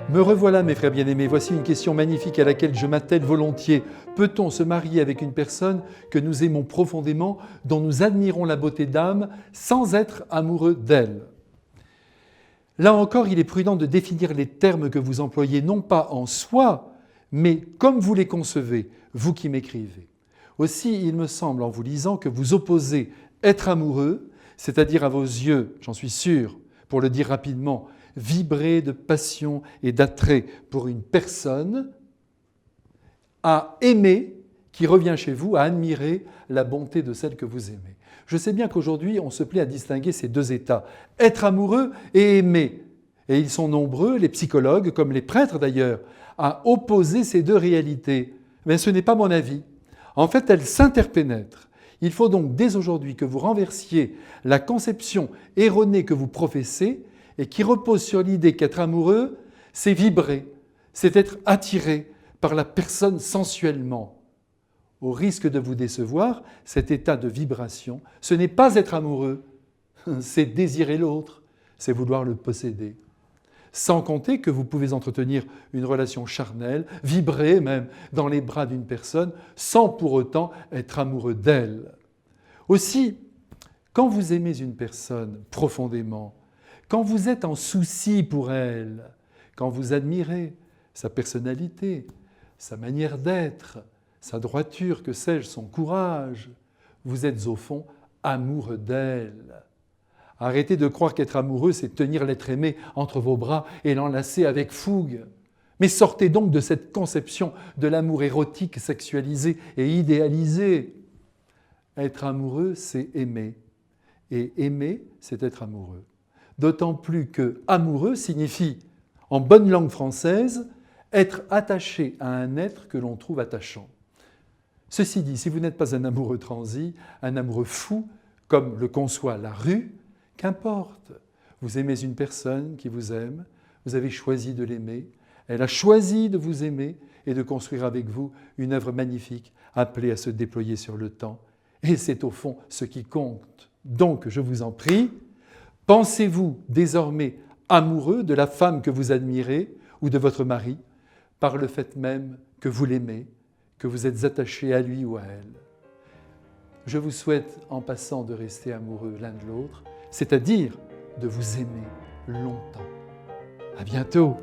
Me revoilà, mes frères bien-aimés, voici une question magnifique à laquelle je m'attelle volontiers. Peut-on se marier avec une personne que nous aimons profondément, dont nous admirons la beauté d'âme, sans être amoureux d'elle ? Là encore, il est prudent de définir les termes que vous employez, non pas en soi, mais comme vous les concevez, vous qui m'écrivez. Aussi, il me semble, en vous lisant, que vous opposez être amoureux, c'est-à-dire à vos yeux, j'en suis sûr, pour le dire rapidement, vibrer de passion et d'attrait pour une personne, à aimer, qui revient chez vous, à admirer la bonté de celle que vous aimez. Je sais bien qu'aujourd'hui, on se plaît à distinguer ces deux états, être amoureux et aimer. Et ils sont nombreux, les psychologues, comme les prêtres d'ailleurs, à opposer ces deux réalités. Mais ce n'est pas mon avis. En fait, elles s'interpénètrent. Il faut donc dès aujourd'hui que vous renversiez la conception erronée que vous professez et qui repose sur l'idée qu'être amoureux, c'est vibrer, c'est être attiré par la personne sensuellement. Au risque de vous décevoir, cet état de vibration, ce n'est pas être amoureux, c'est désirer l'autre, c'est vouloir le posséder. Sans compter que vous pouvez entretenir une relation charnelle, vibrer même dans les bras d'une personne, sans pour autant être amoureux d'elle. Aussi, quand vous aimez une personne profondément, quand vous êtes en souci pour elle, quand vous admirez sa personnalité, sa manière d'être, sa droiture, que sais-je, son courage, vous êtes au fond amoureux d'elle. Arrêtez de croire qu'être amoureux, c'est tenir l'être aimé entre vos bras et l'enlacer avec fougue. Mais sortez donc de cette conception de l'amour érotique, sexualisé et idéalisé. Être amoureux, c'est aimer. Et aimer, c'est être amoureux. D'autant plus que amoureux signifie, en bonne langue française, être attaché à un être que l'on trouve attachant. Ceci dit, si vous n'êtes pas un amoureux transi, un amoureux fou, comme le conçoit la rue, qu'importe, vous aimez une personne qui vous aime, vous avez choisi de l'aimer, elle a choisi de vous aimer et de construire avec vous une œuvre magnifique appelée à se déployer sur le temps. Et c'est au fond ce qui compte. Donc, je vous en prie, pensez-vous désormais amoureux de la femme que vous admirez ou de votre mari par le fait même que vous l'aimez, que vous êtes attaché à lui ou à elle. Je vous souhaite, en passant, de rester amoureux l'un de l'autre, c'est-à-dire de vous aimer longtemps. À bientôt.